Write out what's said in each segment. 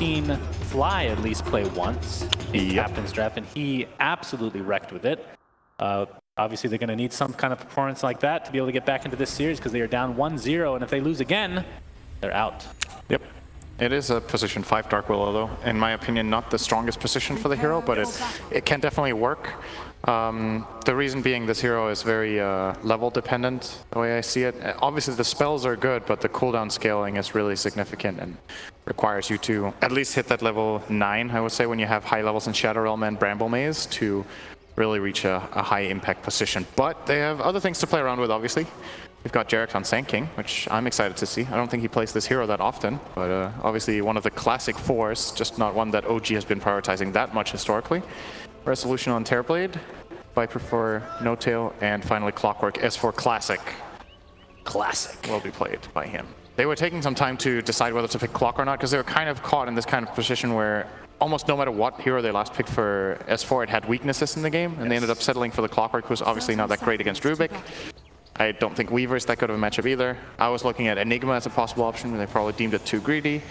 seen Fly at least play once in Captain's Draft, and he absolutely wrecked with it. Obviously, they're going to need some kind of performance like that to be able to get back into this series because they are down 1-0, and if they lose again, they're out. Yep. It is a position 5 Dark Willow, though. In my opinion, not the strongest position for the hero, but it can definitely work. The reason being this hero is very level dependent, the way I see it. Obviously, the spells are good, but the cooldown scaling is really significant and requires you to at least hit that level 9, I would say, when you have high levels in Shadow Realm and Bramble Maze to really reach a high impact position. But they have other things to play around with, obviously. We've got Jarex on Sand King, which I'm excited to see. I don't think he plays this hero that often, but obviously one of the classic 4s, just not one that OG has been prioritizing that much historically. Resolution on Terrorblade, Viper for No Tail, and finally Clockwork S4 Classic. Classic will be played by him. They were taking some time to decide whether to pick Clock or not, because they were kind of caught in this kind of position where almost no matter what hero they last picked for S4, it had weaknesses in the game, and they ended up settling for the Clockwork, who's obviously not that great against Rubik. I don't think Weaver is that good of a matchup either. I was looking at Enigma as a possible option, but they probably deemed it too greedy.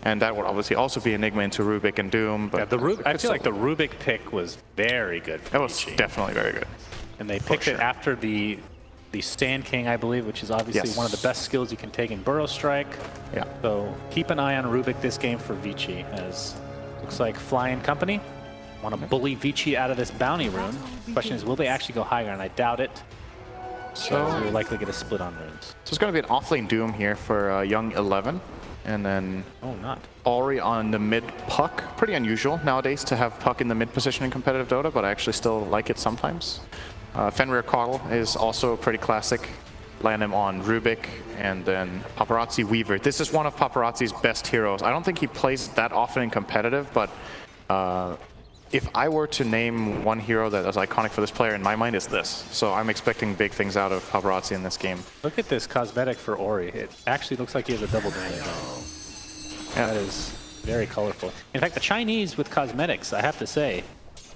And that would obviously also be Enigma into Rubik and Doom. But yeah, I feel like the Rubik pick was very good for That was definitely very good. And they picked it after the Stand King, I believe, which is obviously one of the best skills you can take in Burrow Strike. Yeah. So keep an eye on Rubik this game for Vici, as looks like Fly and company want to bully Vici out of this bounty rune. Question is, will they actually go higher? And I doubt it. So we'll likely get a split on runes. So it's going to be an offlane Doom here for Young 11. And then Ori on the mid Puck. Pretty unusual nowadays to have Puck in the mid position in competitive Dota, but I actually still like it sometimes. Fenrir Coddle is also pretty classic. Land him on Rubik, and then Paparazzi Weaver. This is one of Paparazzi's best heroes. I don't think he plays that often in competitive, but if I were to name one hero that is iconic for this player, in my mind, is this. So I'm expecting big things out of Paparazzi in this game. Look at this cosmetic for Ori. It actually looks like he has a double damage. Yeah. That is very colorful. In fact, the Chinese with cosmetics, I have to say,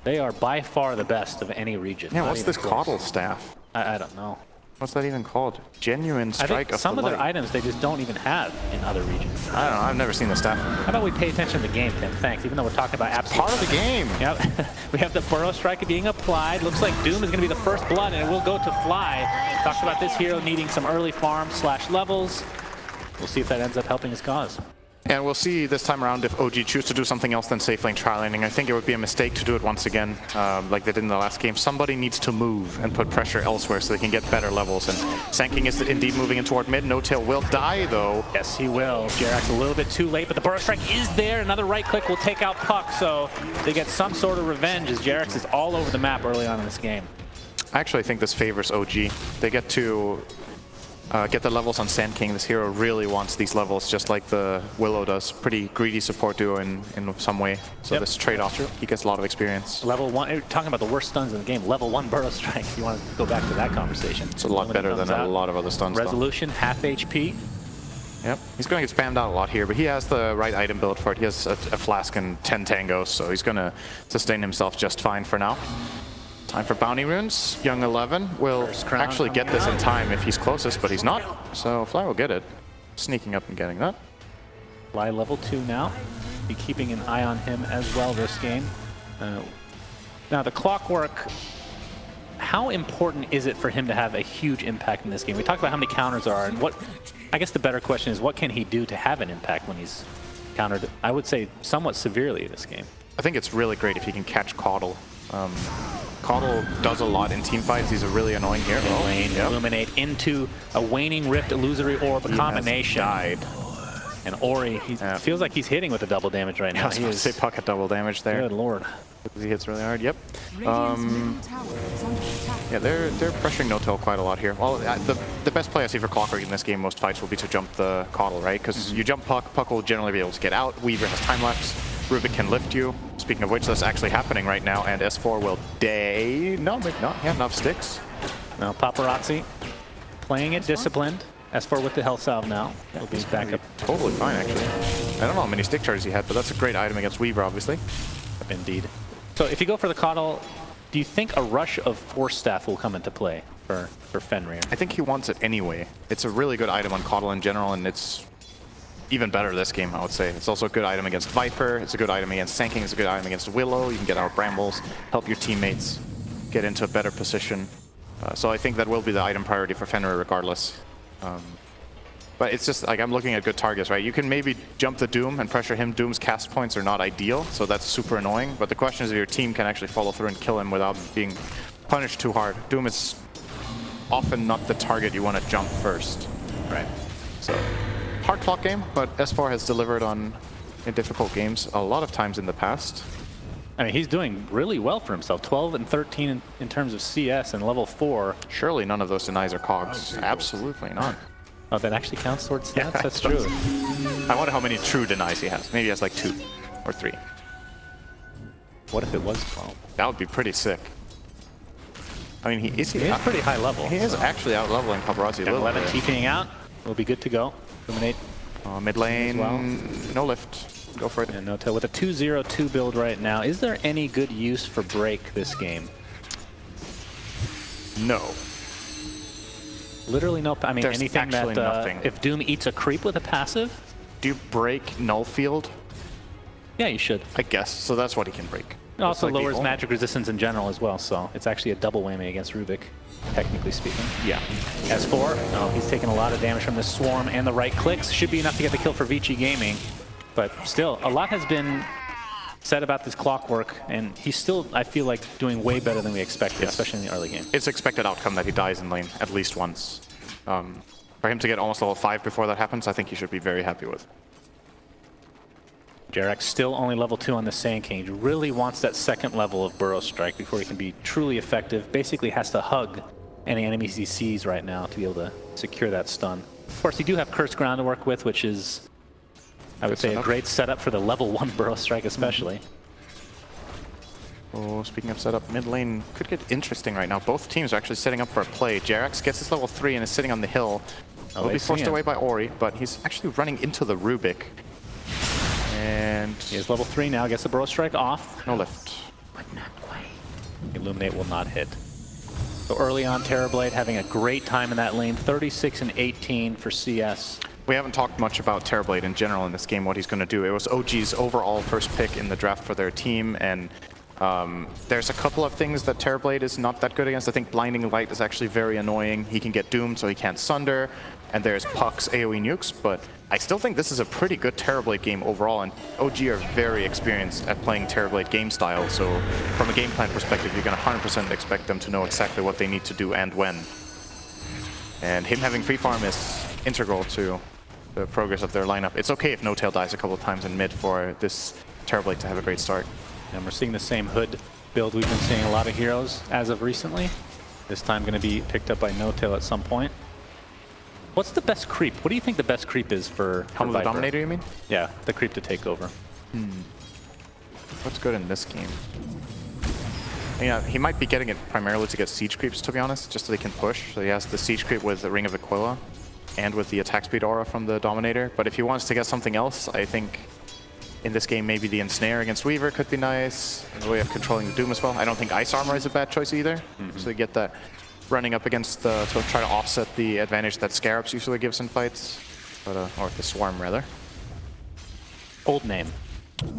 they are by far the best of any region. Yeah, what's this Coddle staff? I don't know. What's that even called? Genuine Strike I think some of their items they just don't even have in other regions. I don't know. I've never seen the staff. How about we pay attention to the game, Tim? Thanks. Even though we're talking about absolute part of the game. Yep. We have the Burrow Strike being applied. Looks like Doom is going to be the first blood, and it will go to Fly. Talked about this hero needing some early farm / levels. We'll see if that ends up helping his cause. And we'll see this time around if OG choose to do something else than safe lane trial laning. I think it would be a mistake to do it once again, like they did in the last game. Somebody needs to move and put pressure elsewhere so they can get better levels. And Sand King is indeed moving in toward mid. No Tail will die, though. Yes, he will. Jarex a little bit too late, but the Burrow Strike is there. Another right click will take out Puck, so they get some sort of revenge as Jarex is all over the map early on in this game. I actually think this favors OG. They get to get the levels on Sand King. This hero really wants these levels, just like the Willow does. Pretty greedy support duo in some way. So this trade-off, he gets a lot of experience. Level 1, you're talking about the worst stuns in the game. Level 1 Burrow Strike. You want to go back to that conversation. It's a lot better than a lot of other stuns. Resolution, half HP. Yep, he's going to get spammed out a lot here, but he has the right item build for it. He has a flask and 10 tangos, so he's going to sustain himself just fine for now. Time for bounty runes. Young 11 will actually get this in time if he's closest, but he's not. So Fly will get it. Sneaking up and getting that. Fly level 2 now. Be keeping an eye on him as well this game. Now the Clockwork, how important is it for him to have a huge impact in this game? We talked about how many counters there are, and what, I guess the better question is, what can he do to have an impact when he's countered, I would say, somewhat severely this game? I think it's really great if he can catch Coddle. Coddle does a lot in team fights. He's a really annoying hero. Illuminate into a Waning Rift Illusory Orb combination. Died. And Ori, he feels like he's hitting with the double damage right now. He was say Puck at double damage there. Good lord. He hits really hard. Yep. Yeah, they're pressuring No Tail quite a lot here. Well, the best play I see for Clockwork in this game, most fights, will be to jump the Coddle, right? Because you jump Puck, Puck will generally be able to get out. Weaver has time lapse. Rubik can lift you. Speaking of which, that's actually happening right now, and S4 will no, maybe not. He had enough sticks. Now Paparazzi playing it disciplined. S4 with the health salve now. He'll be back up. Totally fine, actually. I don't know how many stick charges he had, but that's a great item against Weaver, obviously. Indeed. So if you go for the Coddle, do you think a rush of Force Staff will come into play for Fenrir? I think he wants it anyway. It's a really good item on Coddle in general, and it's even better this game, I would say. It's also a good item against Viper, it's a good item against Sanking, it's a good item against Willow. You can get out Brambles, help your teammates get into a better position. So I think that will be the item priority for Fenrir regardless. But it's just like I'm looking at good targets, right? You can maybe jump the Doom and pressure him. Doom's cast points are not ideal, so that's super annoying. But the question is if your team can actually follow through and kill him without being punished too hard. Doom is often not the target you want to jump first, right? So hard clock game, but S4 has delivered on in difficult games a lot of times in the past. I mean, he's doing really well for himself. 12 and 13 in terms of CS and level 4. Surely none of those denies are cogs. Absolutely not. Oh, that actually counts towards stats? Yeah, That's true. I wonder how many true denies he has. Maybe he has like 2 or 3. What if it was 12? That would be pretty sick. I mean, he is pretty high level. He is actually out-leveling Paparazzi a little 11 bit. TPing out. We'll be good to go. Illuminate. Mid lane, well. no lift. Go for it. And DOTA with a 2-0-2 build right now. Is there any good use for break this game? No. Literally no. I mean, There's anything actually that nothing. if Doom eats a creep with a passive, Do you break null field? yeah, you should. I guess. So that's what he can break. It also That's like the lowers only- magic resistance in general as well, so it's actually a double whammy against Rubik, technically speaking. Yeah. S4, oh, he's taking a lot of damage from the Swarm and the right clicks. Should be enough to get the kill for Vici Gaming. But still, a lot has been said about this clockwork, and he's still, I feel like, doing way better than we expected, Yes. especially in the early game. It's expected outcome that he dies in lane at least once. For him to get almost level 5 before that happens, I think he should be very happy with. Jarek's still only level 2 on the Sand King. He really wants that second level of Burrow Strike before he can be truly effective. Basically has to hug any enemies he sees right now to be able to secure that stun. Of course, you do have Cursed Ground to work with, which is, I would Good say, setup. a great setup for the level 1 Burrow Strike especially. Oh, speaking of setup, mid lane could get interesting right now. Both teams are actually setting up for a play. Jerax gets his level 3 and is sitting on the hill. Will they be see forced him. away by Ori, but he's actually running into the Rubik. And He is level 3 now, gets the Burrow Strike off. no lift. Illuminate will not hit. So early on, Terrorblade having a great time in that lane, 36 and 18 for CS. We haven't talked much about Terrorblade in general in this game, what he's going to do. It was OG's overall first pick in the draft for their team, and there's a couple of things that Terrorblade is not that good against. I think Blinding Light is actually very annoying. He can get doomed, so he can't Sunder, and there's Puck's AoE nukes, but I still think this is a pretty good Terrorblade game overall, and OG are very experienced at playing Terrorblade game style, so from a game plan perspective, you're going to 100% expect them to know exactly what they need to do and when. And him having free farm is integral to the progress of their lineup. It's okay if No-Tail dies a couple of times in mid for this Terrorblade to have a great start. And we're seeing the same Hood build we've been seeing a lot of heroes as of recently. This time going to be picked up by No-Tail at some point. What's the best creep? What do you think the best creep is for Helm of the Viper? Dominator, you mean? Yeah, the creep to take over. What's good in this game? Yeah, he might be getting it primarily to get siege creeps, to be honest, just so they can push. So he has the siege creep with the Ring of Aquila and with the attack speed aura from the Dominator. But if he wants to get something else, I think in this game maybe the Ensnare against Weaver could be nice. And the way of controlling the Doom as well. I don't think Ice Armor is a bad choice either. So you get that running up against the, to try to offset the advantage that Scarabs usually gives in fights. But, or the Swarm rather. Old name.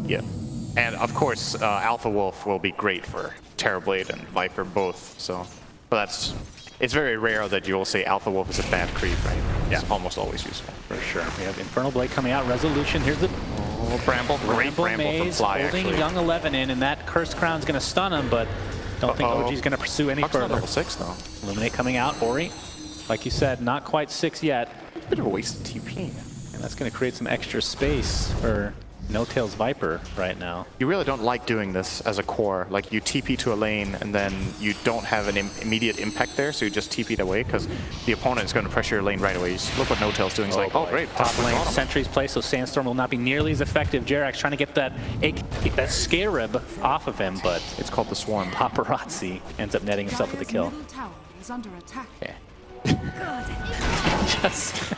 Yeah. And of course, Alpha Wolf will be great for Terrorblade and Viper both. So, but it's very rare that you'll say Alpha Wolf is a bad creep, right? Yeah. It's almost always useful. For sure. We have Infernal Blade coming out. Resolution. Here's the Bramble, great Bramble from Maze Fly, holding actually. Young 11 in, and that Cursed Crown's going to stun him, but don't think OG's going to pursue any Puck's not further. level 6 though. Illuminate coming out. Ori, like you said, not quite 6 yet. Bit of a waste of TP. And that's going to create some extra space for No-Tail's Viper right now. You really don't like doing this as a core. Like you TP to a lane and then you don't have an immediate impact there, so you just TP it away because the opponent is going to pressure your lane right away. You just look what No-Tail's doing. He's like, oh great, Top lane, bottom. Sentry's place, so Sandstorm will not be nearly as effective. Jerax trying to get that Scarab off of him, but It's called the Swarm. Paparazzi ends up netting himself with the kill. Middle tower is under attack. Okay. Just,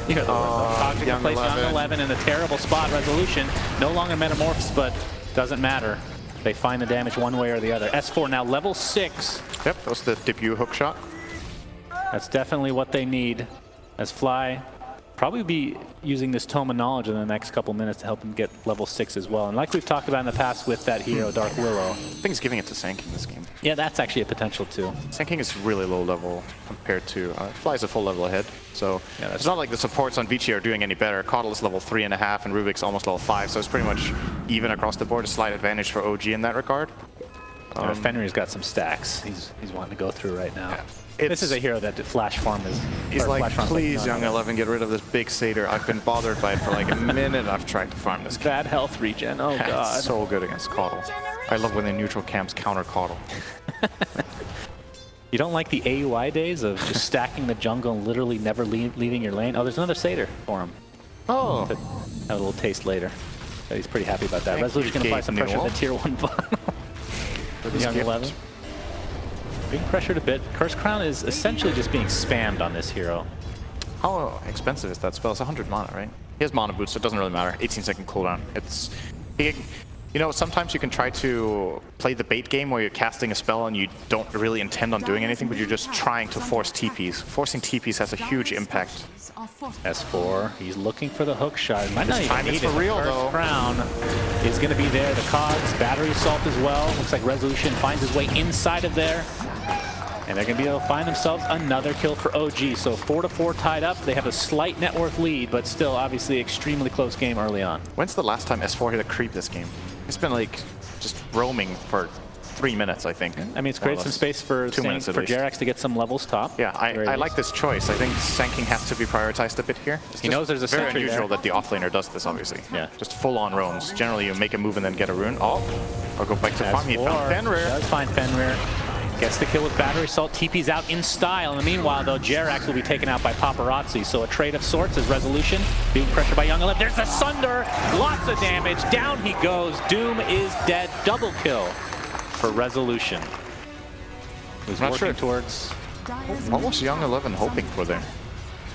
you know, the object Young place Young 11. 11 in a terrible spot. Resolution no longer metamorphs, but doesn't matter. They find the damage one way or the other. S4 now level 6. Yep, that was the debut hook shot. That's definitely what they need. As Fly probably be using this Tome of Knowledge in the next couple minutes to help him get level 6 as well. And like we've talked about in the past with that hero, Dark Willow. I think he's giving it to Sanking this game. Yeah, that's actually a potential too. Sanking is really low level compared to Fly's a full level ahead. So yeah, it's not like the supports on Vici are doing any better. Caudle is level 3.5 and Rubik's almost level 5. So it's pretty much even across the board. A slight advantage for OG in that regard. Fenrir's got some stacks he's wanting to go through right now. Yeah. This is a hero that Flash Farm is. He's like, please, Young 11, get rid of this big satyr. I've been bothered by it for like a minute. I've tried to farm this. Bad health regen. Oh god. It's so good against Caudle. I love when the neutral camps counter Caudle. You don't like the AUI days of just stacking the jungle and literally never leaving your lane? Oh, there's another satyr for him. Oh. To have a little taste later. So he's pretty happy about that. Resolution going to apply some pressure on the tier 1 bottom. For the Young 11. Being pressured a bit. Curse Crown is essentially just being spammed on this hero. How expensive is that spell? It's 100 mana, right? He has mana boost, so it doesn't really matter. 18-second cooldown. You know, sometimes you can try to play the bait game where you're casting a spell and you don't really intend on doing anything, but you're just trying to force TPs. Forcing TPs has a huge impact. S4, he's looking for the hook shot. Might not This even time need it's it. for real, Curse though. Crown is going to be there. The cogs, battery assault as well. Looks like Resolution finds his way inside of there. And they're going to be able to find themselves another kill for OG. So 4-4 tied up. They have a slight net worth lead, but still obviously extremely close game early on. When's the last time S4 hit a creep this game? It's been like just roaming for 3 minutes, I think. I mean, it's created some space for Jerax to get some levels top. Yeah, I like this choice. I think Sanking has to be prioritized a bit here. He knows there's a very sentry unusual there. that the offlaner does this, obviously. Yeah. Just full-on roams. Generally, you make a move and then get a rune. Oh, I'll go back to farm. He found Fenrir. Does find Fenrir. Gets the kill with battery assault. TP's out in style. In the meanwhile, though, Jerax will be taken out by Paparazzi. So a trade of sorts is Resolution. Being pressured by Young 11. There's the Sunder. Lots of damage. Down he goes. Doom is dead. Double kill for Resolution. Who's working towards... What was Young 11 hoping for there?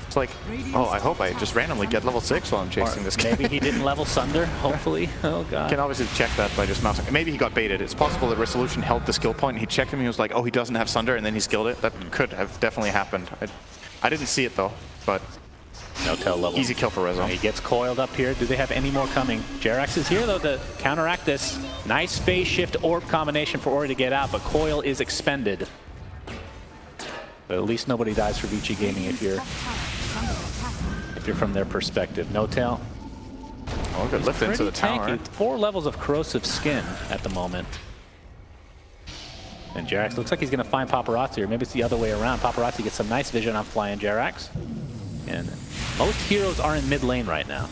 It's like, oh, I hope I just randomly get level 6 while I'm chasing this guy. Maybe he didn't level Sunder, hopefully. Oh, God. You can obviously check that by just mousing. Maybe he got baited. It's possible that Resolution held the skill point and he checked him and he was like, oh, he doesn't have Sunder, and then he skilled it. That could have definitely happened. I didn't see it, though, but no tell level. Easy kill for Rezo. He gets coiled up here. Do they have any more coming? Jerax is here, though, to counteract this. Nice phase shift orb combination for Ori to get out, but coil is expended. But at least nobody dies for Vici Gaming if you're from their perspective. No tail. Oh, good lift into the tower. 4 levels of corrosive skin at the moment. And Jerax looks like he's going to find Paparazzi, or maybe it's the other way around. Paparazzi gets some nice vision on flying Jerax. And most heroes are in mid lane right now.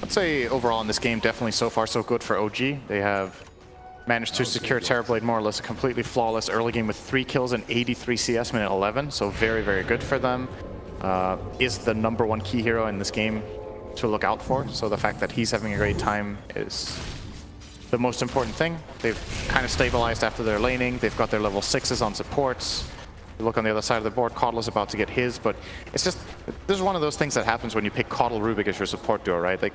I'd say overall in this game, definitely so far so good for OG. They have managed to secure Terrorblade more or less a completely flawless early game with 3 kills and 83 CS minute 11, so very, very good for them. Is the #1 key hero in this game to look out for, so the fact that he's having a great time is the most important thing. They've kind of stabilized after their laning, they've got their level 6s on supports. You look on the other side of the board, Caudle is about to get his, but it's just, this is one of those things that happens when you pick Caudle Rubik as your support duo, right? Like,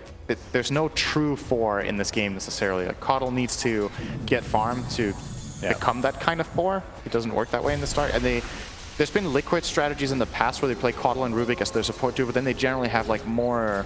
there's no true 4 in this game necessarily. Like, Caudle needs to get farm to become that kind of 4. It doesn't work that way in the start. And there's been Liquid strategies in the past where they play Caudle and Rubik as their support duo, but then they generally have like more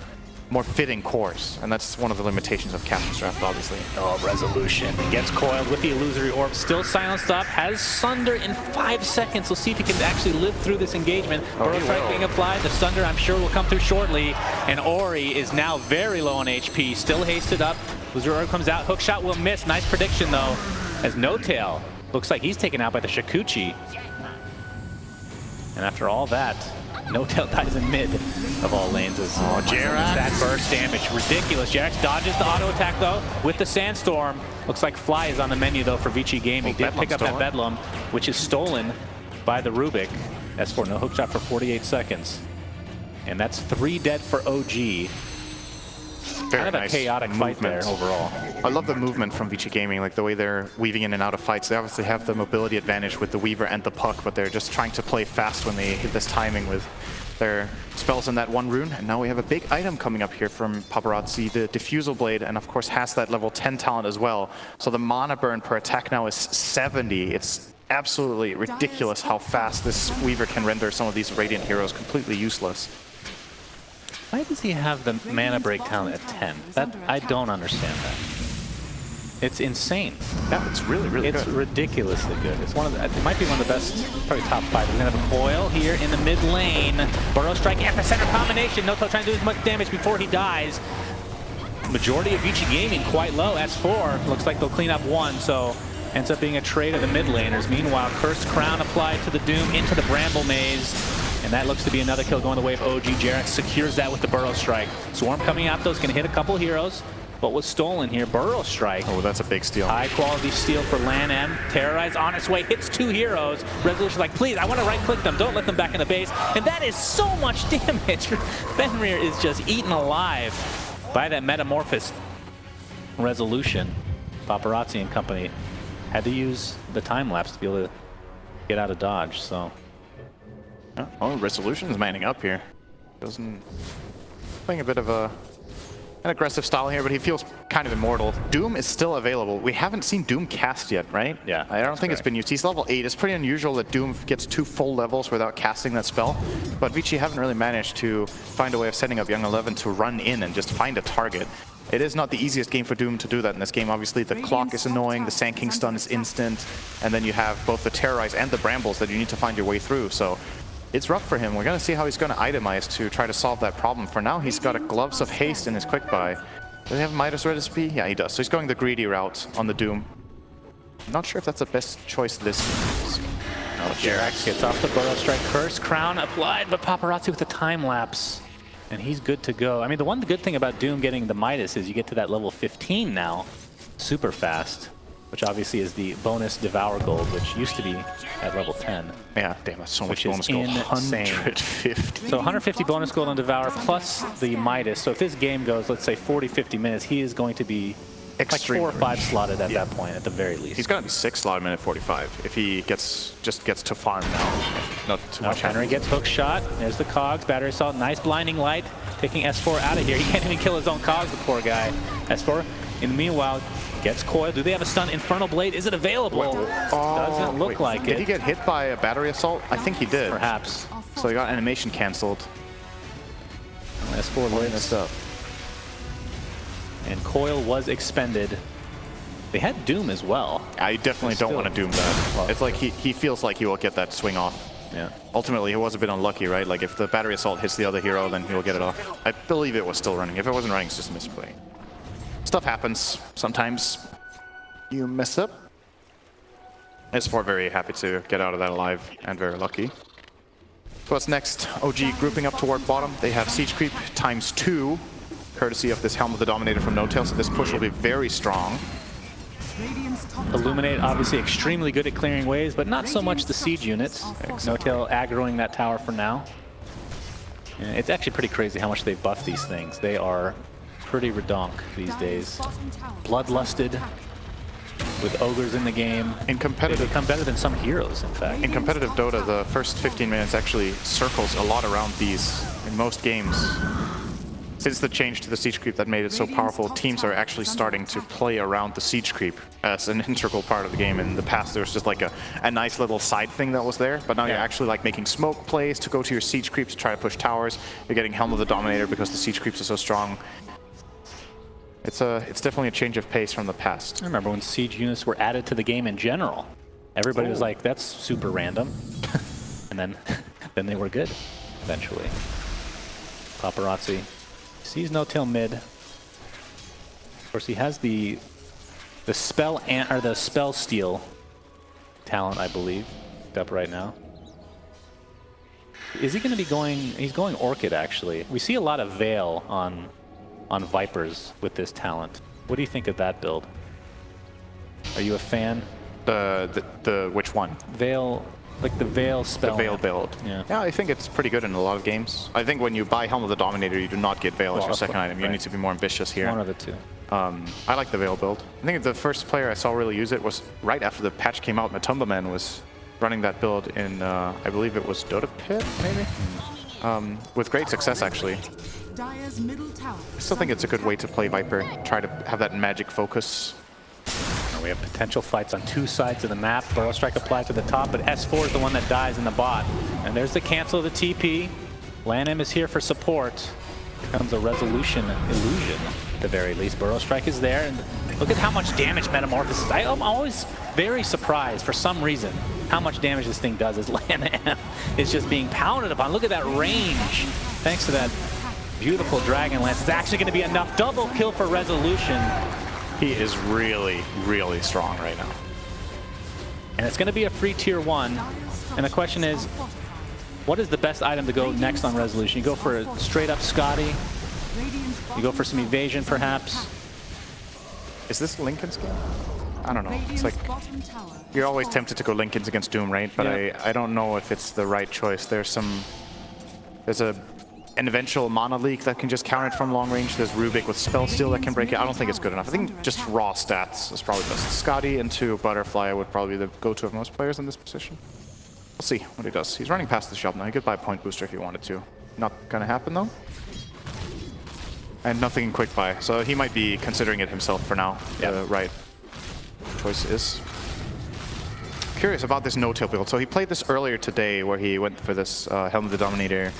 fitting cores, and that's one of the limitations of Captain's Draft, obviously. Oh, Resolution gets coiled with the illusory orb, still silenced up, has Sunder in 5 seconds. We'll see if he can actually live through this engagement. Burrow strike being applied, the Sunder I'm sure will come through shortly, and Ori is now very low on HP, still hasted up. Illusory orb comes out, hook shot will miss. Nice prediction though, as No Tail looks like he's taken out by the Shikuchi. And after all that, No Tail dies in mid of all lanes as Jerax. That burst damage, ridiculous. Jerax dodges the auto attack though with the Sandstorm. Looks like Fly is on the menu though for Vici Gaming. Did pick up that Bedlam, which is stolen by the Rubik. S4, no hook shot for 48 seconds. And that's 3 dead for OG. Kind of a chaotic fight there overall. I love the movement from Vici Gaming, like the way they're weaving in and out of fights. They obviously have the mobility advantage with the Weaver and the Puck, but they're just trying to play fast when they hit this timing with their spells in that 1 rune. And now we have a big item coming up here from Paparazzi, the Diffusal Blade, and of course has that level 10 talent as well. So the mana burn per attack now is 70. It's absolutely ridiculous how fast this Weaver can render some of these Radiant heroes completely useless. Why does he have the mana break talent at 10? That I don't understand that. It's insane. Yeah, it's really good. It's ridiculously good. It's one of the, it might be one of the best, probably top 5. We're gonna have a Coil here in the mid lane. Burrow Strike epicenter combination. Noto trying to do as much damage before he dies. Majority of Vici Gaming quite low. S4 looks like they'll clean up 1, so ends up being a trade of the mid laners. Meanwhile, Cursed Crown applied to the Doom into the Bramble Maze. And that looks to be another kill going the way of OG. Jarek secures that with the Burrow Strike. Swarm coming out though is going to hit a couple heroes. But was stolen here. Burrow Strike. Oh, that's a big steal. High quality steal for Lan M. Terrorize on its way. Hits 2 heroes. Resolution's like, please, I want to right click them. Don't let them back in the base. And that is so much damage. Fenrir is just eaten alive by that Metamorphosis Resolution. Paparazzi and company had to use the time lapse to be able to get out of dodge. So. Oh, Resolution's manning up here. Playing a bit of an aggressive style here, but he feels kind of immortal. Doom is still available. We haven't seen Doom cast yet, right? Yeah. I don't think it's been used. He's level 8. It's pretty unusual that Doom gets 2 full levels without casting that spell. But Vici haven't really managed to find a way of setting up Young 11 to run in and just find a target. It is not the easiest game for Doom to do that in this game. Obviously, the clock is annoying, the Sand King stun is instant, and then you have both the Terrorize and the Brambles that you need to find your way through. So it's rough for him. We're going to see how he's going to itemize to try to solve that problem. For now, he's got a Gloves of Haste in his quick buy. Does he have Midas recipe? Yeah, he does. So he's going the greedy route on the Doom. Not sure if that's the best choice this game. Oh, Jerax gets off the Burrow Strike. Curse Crown applied, but Paparazzi with the time lapse. And he's good to go. I mean, the one good thing about Doom getting the Midas is you get to that level 15 now super fast, which obviously is the bonus Devour Gold, which used to be at level 10. Yeah, damn, that's so much bonus gold. Gold. 150. So 150 bonus gold on Devour plus the Midas. So if this game goes, let's say 40, 50 minutes, he is going to be like 4 or 5 slotted at that point, at the very least. He's going to be 6 slotted minute 45 if he just gets to farm now. Not too much. Henry gets hook shot. There's the Cogs. Battery Assault. Nice blinding light. Taking S4 out of here. He can't even kill his own Cogs, the poor guy. S4, in the meanwhile, gets Coil. Do they have a stun? Infernal Blade, is it available? Doesn't look like it. Did he get hit by a Battery Assault? I think he did. Perhaps. So he got animation canceled. S4 lives. And Coil was expended. They had Doom as well. I definitely don't want to Doom that. Well, it's like he feels like he will get that swing off. Yeah. Ultimately, he was a bit unlucky, right? Like if the Battery Assault hits the other hero, then he will get it off. I believe it was still running. If it wasn't running, it's just a misplay. Stuff happens. Sometimes you mess up. S4 very happy to get out of that alive and very lucky. So what's next? OG grouping up toward bottom. They have Siege Creep ×2, courtesy of this Helm of the Dominator from No-Tail, so this push will be very strong. Illuminate, obviously extremely good at clearing waves, but not so much the siege units. No-Tail aggroing that tower for now. And it's actually pretty crazy how much they've buffed these things. They are pretty redonk these days. Bloodlusted, with ogres in the game. In competitive, they become better than some heroes, in fact. In competitive Dota, the first 15 minutes actually circles a lot around these in most games. Since the change to the Siege Creep that made it so powerful, teams are actually starting to play around the Siege Creep as an integral part of the game. In the past, there was just like a nice little side thing that was there, but now you're actually like making smoke plays to go to your Siege Creep to try to push towers. You're getting Helm of the Dominator because the Siege Creeps are so strong. It's definitely a change of pace from the past. I remember when Siege units were added to the game in general. Everybody was like, that's super random. And then they were good, eventually. Paparazzi sees No-Tail mid. Of course, he has the spell or the spell steal talent, I believe, up right now. Is he going to be going? He's going Orchid, actually. We see a lot of Veil on Vipers with this talent. What do you think of that build? Are you a fan? The which one? Veil. Like the Veil spell. The Veil build. Yeah, I think it's pretty good in a lot of games. I think when you buy Helm of the Dominator, you do not get Veil as your second item. You need to be more ambitious here. One of the two. I like the Veil build. I think the first player I saw really use it was right after the patch came out. Matumba Man was running that build in, I believe it was Dota Pit, maybe? With great success, actually. I still think it's a good way to play Viper. Try to have that magic focus. We have potential fights on two sides of the map. Burrow Strike applied to the top, but S4 is the one that dies in the bot. And there's the cancel of the TP. LANM is here for support. Becomes a resolution illusion at the very least. Burrow Strike is there, and look at how much damage Metamorphosis is. I'm always very surprised for some reason how much damage this thing does as LANM is just being pounded upon. Look at that range. Thanks to that beautiful Dragon Lance. It's actually going to be enough. Double kill for Resolution. He is really, really strong right now. And it's going to be a free tier 1. And the question is, what is the best item to go next on Resolution? You go for a straight up Scotty. You go for some evasion, perhaps. Is this Linken's game? I don't know. It's like, you're always tempted to go Linken's against Doom, right? But yeah. I don't know if it's the right choice. There's an eventual mana leak that can just counter it from long range. There's Rubik with Spell Steal that can break it. I don't think it's good enough. I think just raw stats is probably best. Scotty into Butterfly would probably be the go-to of most players in this position. We'll see what he does. He's running past the shop now. He could buy a point booster if he wanted to. Not gonna happen though. And nothing in quick buy, so he might be considering it himself for now. Yep. The right choice is. Curious about this no-tail build. So he played this earlier today where he went for this Helm of the Dominator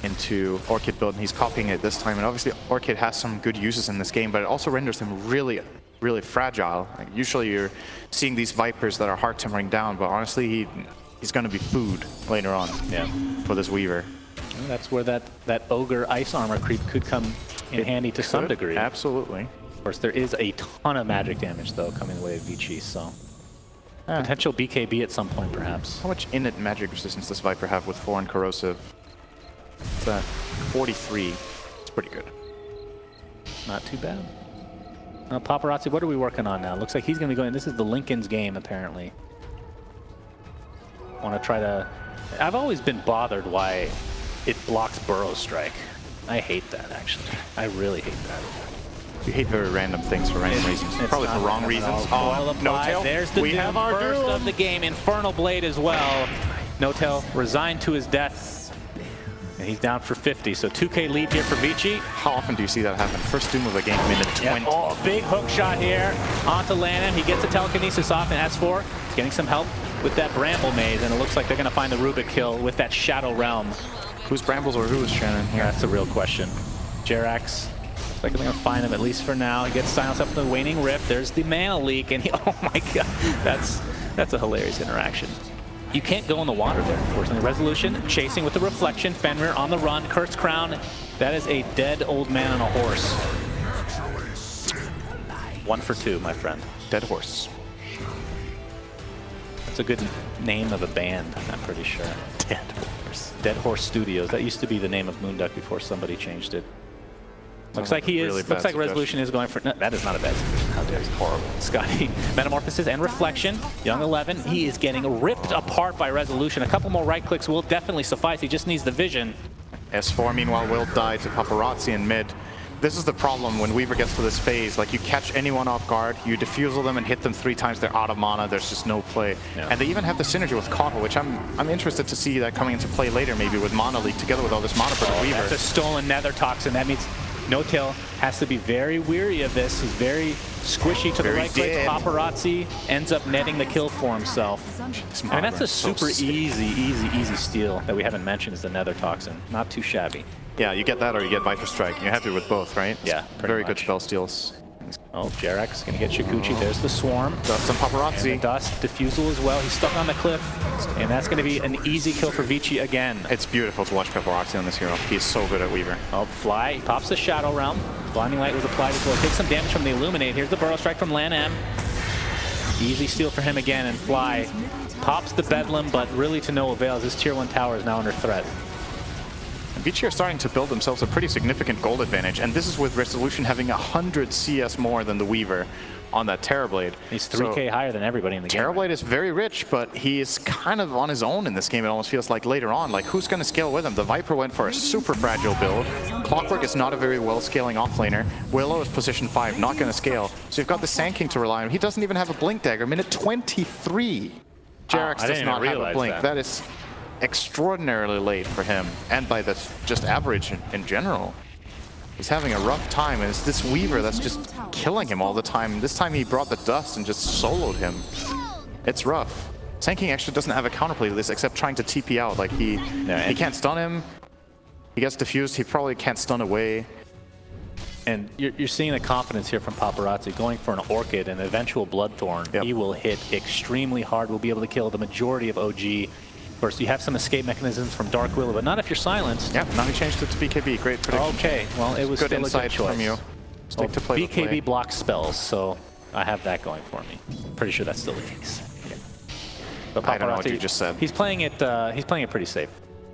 into Orchid build, and he's copying it this time. And obviously Orchid has some good uses in this game, but it also renders him really, really fragile. Like, usually you're seeing these Vipers that are hard to bring down, but honestly he's going to be food later on for this Weaver. And that's where that Ogre Ice Armor creep could come in handy to some degree. Absolutely. Of course, there is a ton of magic damage, though, coming the way of Vici, so potential BKB at some point, perhaps. How much innate magic resistance does Viper have with 4 and Corrosive? It's at 43. It's pretty good. Not too bad. Now, Paparazzi, what are we working on now? Looks like he's going to be going... This is the Linken's game, apparently. Want to try to... I've always been bothered why it blocks Burrow Strike. I hate that, actually. I really hate that. You hate very random things for random reasons. Probably for wrong reasons. Oh, no-tail. There's the first of the game. Infernal Blade as well. No-tail resigned to his death. And he's down for 50, so 2K lead here for Vici. How often do you see that happen? First Doom of the game, minute 20. Yep. Oh, big hook shot here onto LANM. He gets the telekinesis off, and S4 is getting some help with that Bramble Maze, and it looks like they're going to find the Rubik kill with that Shadow Realm. Who's Brambles or who is Shannon here? That's the real question. Jerax, looks like they're going to find him at least for now. He gets silenced up in the Waning Rift. There's the mana leak, and he, oh my god, that's a hilarious interaction. You can't go in the water there, unfortunately. Resolution, chasing with the Reflection. Fenrir on the run. Cursed Crown. That is a dead old man on a horse. 1 for 2, my friend. Dead horse. That's a good name of a band, I'm pretty sure. Dead Horse. Dead Horse Studios. That used to be the name of Moonduck before somebody changed it. Looks like he is. Really looks like Resolution is going for. No, that is not a bad suggestion. How dare you? Horrible. Scotty, Metamorphosis and Reflection. Young 11. He is getting ripped apart by Resolution. A couple more right clicks will definitely suffice. He just needs the vision. S4 meanwhile will die to Paparazzi in mid. This is the problem when Weaver gets to this phase. Like, you catch anyone off guard, you defusal them and hit them 3 times. They're out of mana. There's just no play. Yeah. And they even have the synergy with Kotl, which I'm interested to see that coming into play later, maybe with Mana Leak together with all this mana for the Weaver. That's a stolen Nether Toxin. That means No-tail has to be very weary of this. He's very squishy to the right click. Paparazzi ends up netting the kill for himself. And that's a super easy steal that we haven't mentioned is the Nether Toxin. Not too shabby. Yeah, you get that or you get Viper Strike. You're happy with both, right? Yeah, very good spell steals. Oh, Jerax gonna get Shikuchi. There's the swarm. Dust and Paparazzi. And the dust, Diffusal as well. He's stuck on the cliff. And that's gonna be an easy kill for Vici again. It's beautiful to watch Paparazzi on this hero. He's so good at Weaver. Oh, Fly. He pops the Shadow Realm. Blinding Light was applied as well. Takes some damage from the Illuminate. Here's the Burrow Strike from LANM. Easy steal for him again. And Fly pops the Bedlam, but really to no avail as this Tier 1 tower is now under threat. Vici are starting to build themselves a pretty significant gold advantage, and this is with Resolution having 100 CS more than the Weaver on that Terrorblade. He's 3K higher than everybody in the game. Terrorblade is very rich, but he is kind of on his own in this game, it almost feels like later on. Like, who's going to scale with him? The Viper went for a super fragile build. Clockwork is not a very well-scaling offlaner. Willow is position 5, not going to scale. So you've got the Sand King to rely on. He doesn't even have a Blink Dagger. Minute 23. Jerax does not have a Blink. That is extraordinarily late for him, and by the just average in general. He's having a rough time, and it's this Weaver that's just killing him all the time. This time he brought the dust and just soloed him. It's rough. Sanking actually doesn't have a counterplay to this except trying to TP out. Like he can't stun him. He gets diffused. He probably can't stun away. And you're seeing the confidence here from Paparazzi going for an Orchid and eventual Bloodthorn. Yep. He will hit extremely hard. Will be able to kill the majority of OG. Of course, you have some escape mechanisms from Dark Willow, but not if you're silenced. Yeah, now he changed it to BKB. Great prediction. Okay, well, it was good still insight a good choice. from you. Stick to play. BKB blocks spells, so I have that going for me. Pretty sure that's still the case. Yeah. But I don't know what you just said. He's playing it. He's playing it pretty safe.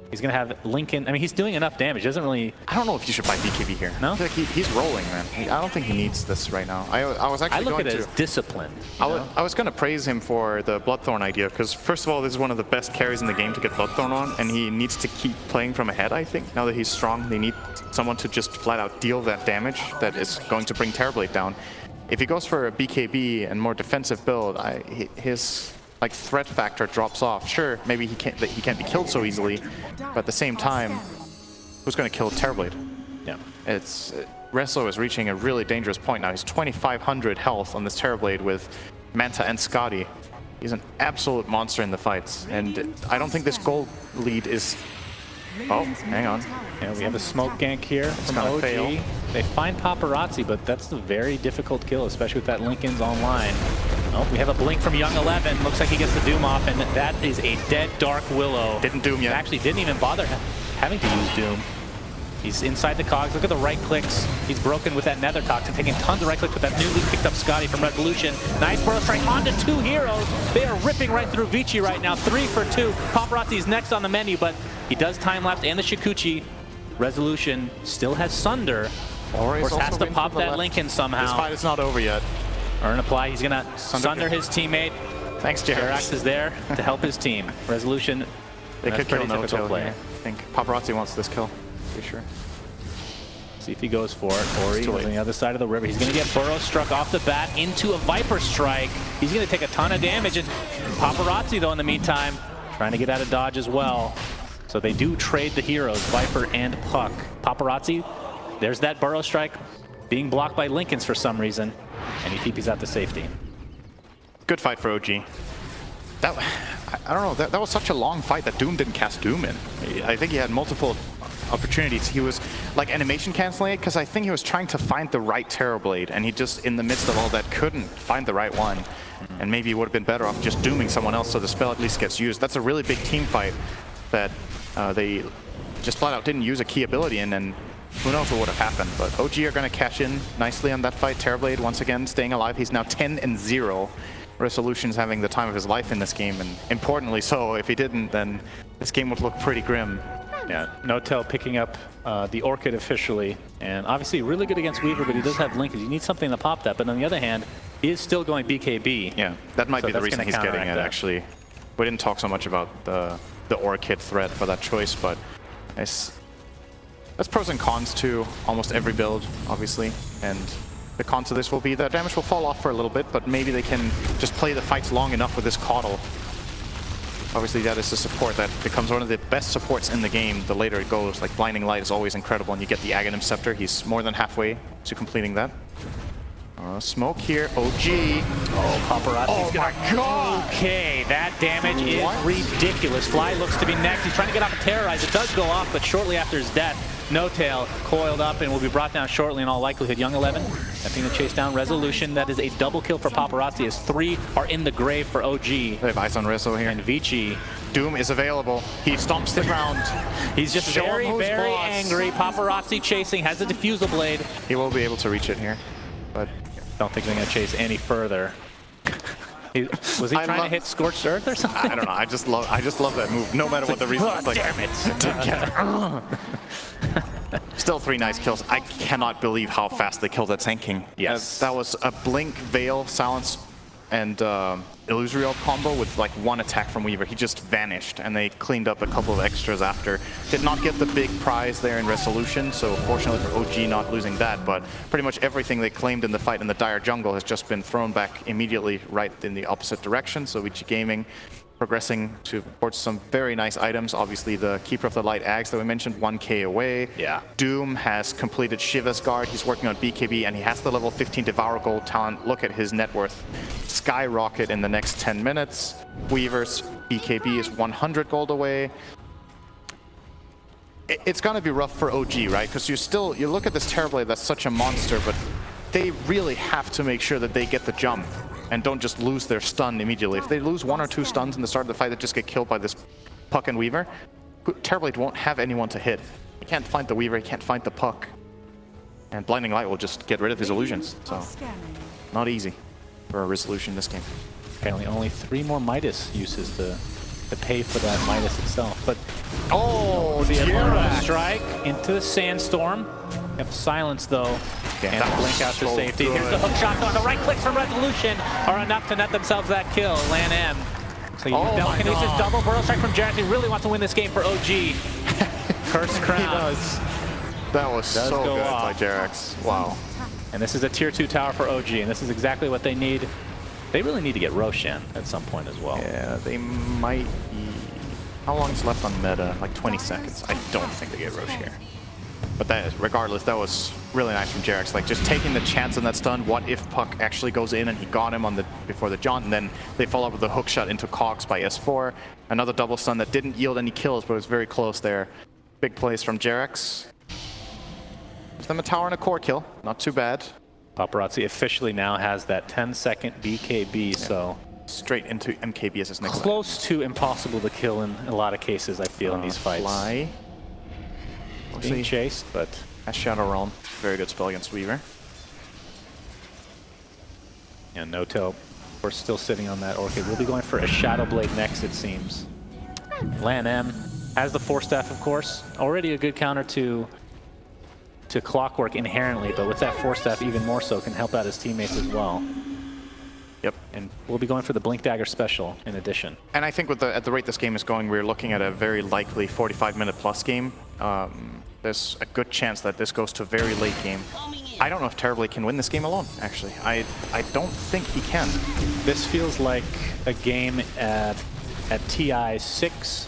He's gonna have Lincoln. I mean, he's doing enough damage. He doesn't really. I don't know if you should buy BKB here. No? I feel like he's rolling, man. I don't think he needs this right now. I was actually I look going at to. it as disciplined. I was going to praise him for the Bloodthorn idea, because first of all, this is one of the best carries in the game to get Bloodthorn on, and he needs to keep playing from ahead, I think. Now that he's strong, they need someone to just flat out deal that damage that is going to bring Terrorblade down. If he goes for a BKB and more defensive build, his like threat factor drops off. Sure, maybe he can't be killed so easily, but at the same time, who's going to kill Terrorblade? Yeah. It's Reso is reaching a really dangerous point now. He's 2,500 health on this Terrorblade with Manta and Scotty. He's an absolute monster in the fights, and I don't think this gold lead is... Oh, hang on. Yeah, we have a smoke gank here from gonna OG. fail. They find Paparazzi, but that's a very difficult kill, especially with that Lincoln's online. Oh, we have a blink from Young 11. Looks like he gets the Doom off, and that is a dead Dark Willow. Didn't Doom yet. Actually, didn't even bother having to use Doom. He's inside the cogs. Look at the right clicks. He's broken with that Nether Toxin, taking tons of right clicks with that newly picked up Scotty from Revolution. Nice Burrow Strike onto two heroes. They are ripping right through Vici right now. 3 for 2. Paparazzi's next on the menu, but he does time lapse and the Shikuchi. Resolution still has Sunder. Of course, has to pop that Lincoln somehow. This fight is not over yet. Earn apply. He's gonna Sunder his teammate. Thanks, Jared. Jerax is there to help his team. Resolution. They could kill no-tail play. here. I think Paparazzi wants this kill. Pretty sure. See if he goes for it. Ori on the other side of the river. He's going to get Burrow struck off the bat into a Viper Strike. He's going to take a ton of damage. And Paparazzi, though, in the meantime, trying to get out of dodge as well. So they do trade the heroes, Viper and Puck. Paparazzi, there's that Burrow Strike being blocked by Lincolns for some reason. And he TP's out to safety. Good fight for OG. I don't know, that was such a long fight that Doom didn't cast Doom in. I think he had multiple opportunities. He was like animation canceling it because I think he was trying to find the right Terrorblade, and he just, in the midst of all that, couldn't find the right one. And maybe he would have been better off just dooming someone else so the spell at least gets used. That's a really big team fight that they just flat out didn't use a key ability in, and who knows what would have happened. But OG are going to cash in nicely on that fight. Terrorblade once again staying alive. He's now 10-0. Resolution's having the time of his life in this game, and importantly so. If he didn't, then this game would look pretty grim. Yeah, No-Tail picking up the Orchid officially, and obviously really good against Weaver, but he does have Lincoln. You need something to pop that, but on the other hand, he is still going BKB. Yeah, that might be the reason he's getting it, actually. We didn't talk so much about the Orchid threat for that choice, but that's pros and cons to almost every build, obviously, and the con to this will be that damage will fall off for a little bit, but maybe they can just play the fights long enough with this Caudal. Obviously, that is a support that becomes one of the best supports in the game the later it goes. Like, Blinding Light is always incredible, and you get the Aghanim Scepter. He's more than halfway to completing that. Smoke here, OG. Oh, Paparazzi's my god! Okay, that damage is ridiculous. Fly looks to be next. He's trying to get off a Terrorize. It does go off, but shortly after his death, No-Tail coiled up and will be brought down shortly in all likelihood. Young 11 attempting to chase down Resolution. That is a double kill for Paparazzi as 3 are in the grave for OG. They have eyes on Reso here. And Vici. Doom is available. He stomps the ground. He's just very angry. Paparazzi chasing, has a Diffusal Blade. He will be able to reach it here, but don't think they're going to chase any further. Was he trying to hit Scorched Earth or something? I don't know. I just love that move, no matter what the reason. Oh, damn it! Still 3 nice kills. I cannot believe how fast they killed that Sand King. Yes. That was a Blink, Veil, Silence, and Illusory Orb combo with like 1 attack from Weaver. He just vanished, and they cleaned up a couple of extras after. Did not get the big prize there in Resolution, so fortunately for OG not losing that, but pretty much everything they claimed in the fight in the Dire Jungle has just been thrown back immediately right in the opposite direction. So Vici Gaming progressing towards some very nice items. Obviously, the Keeper of the Light Axe that we mentioned, 1k away. Yeah. Doom has completed Shiva's Guard. He's working on BKB, and he has the level 15 Devour Gold talent. Look at his net worth skyrocket in the next 10 minutes. Weaver's BKB is 100 gold away. It's gonna be rough for OG, right? Because you look at this Terrorblade, that's such a monster, but they really have to make sure that they get the jump and don't just lose their stun immediately. If they lose 1 or 2 stuns in the start of the fight that just get killed by this Puck and Weaver, Terrorblade won't have anyone to hit. He can't find the Weaver, he can't find the Puck. And Blinding Light will just get rid of his illusions. So, not easy for a resolution in this game. Apparently only 3 more Midas uses to pay for that Midas itself. But the Immortal Strike into the Sandstorm. Have silence though. Yeah, and a blink out to safety. Here's the hook shot on the right clicks from Resolution are enough to net themselves that kill. Lan M. So you use telekinesis, double Burrow Strike from Jarrett. He really wants to win this game for OG. Curse Crown. He does. That was so good by Jerax. Wow. And this is a tier 2 tower for OG, and this is exactly what they need. They really need to get Roshan at some point as well. Yeah, they might be... How long is left on meta? Like 20 seconds. I don't think they get Rosh here. But regardless, that was really nice from Jerax. Like, just taking the chance on that stun. What if Puck actually goes in and he got him on before the jaunt, and then they follow up with a hook shot into Cogs by S4. Another double stun that didn't yield any kills, but it was very close there. Big plays from Jerax. Gives them a tower and a core kill. Not too bad. Paparazzi officially now has that 10-second BKB, so... Straight into MKB as his next close to impossible to kill in a lot of cases, I feel, in these fights. Fly. Being chased, but... Has Shadow Realm. Very good spell against Weaver. And Noto, we're still sitting on that Orchid. We'll be going for a Shadow Blade next, it seems. Lan M has the Force Staff, of course. Already a good counter to Clockwork inherently, but with that Force Staff even more so, can help out his teammates as well. Yep. And we'll be going for the Blink Dagger special in addition. And I think at the rate this game is going, we're looking at a very likely 45-minute plus game. There's a good chance that this goes to a very late game. I don't know if Terrorblade can win this game alone, actually. I don't think he can. This feels like a game at TI 6.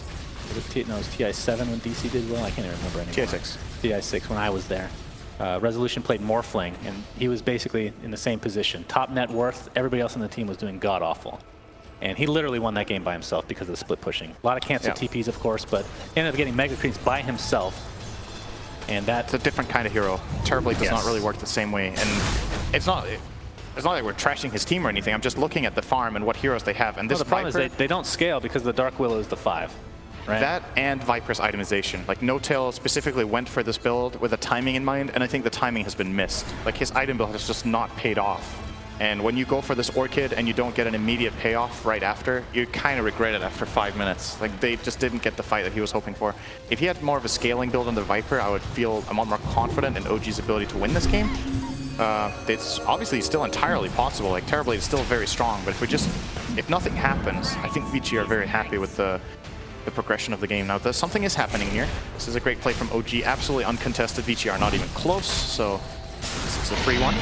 It was TI 7 when DC did well? I can't even remember anymore. TI 6. TI 6 when I was there. Resolution played Morphling, and he was basically in the same position. Top net worth, everybody else on the team was doing god-awful. And he literally won that game by himself because of the split pushing. A lot of canceled TPs, of course, but he ended up getting Mega Creeps by himself. And that's a different kind of hero. Terrorblade does not really work the same way. And it's not like we're trashing his team or anything. I'm just looking at the farm and what heroes they have. And this the problem is they don't scale because the Dark Willow is the 5. Right. That and Viper's itemization. Like, No-Tail specifically went for this build with a timing in mind, and I think the timing has been missed. Like, his item build has just not paid off. And when you go for this Orchid and you don't get an immediate payoff right after, you kind of regret it after 5 minutes. Like, they just didn't get the fight that he was hoping for. If he had more of a scaling build on the Viper, I would feel a lot more confident in OG's ability to win this game. It's obviously still entirely possible. Like, Terrorblade is still very strong, but if nothing happens, I think Vici are very happy with the progression of the game. Now, something is happening here. This is a great play from OG, absolutely uncontested. Vici are not even close, so this is a free one.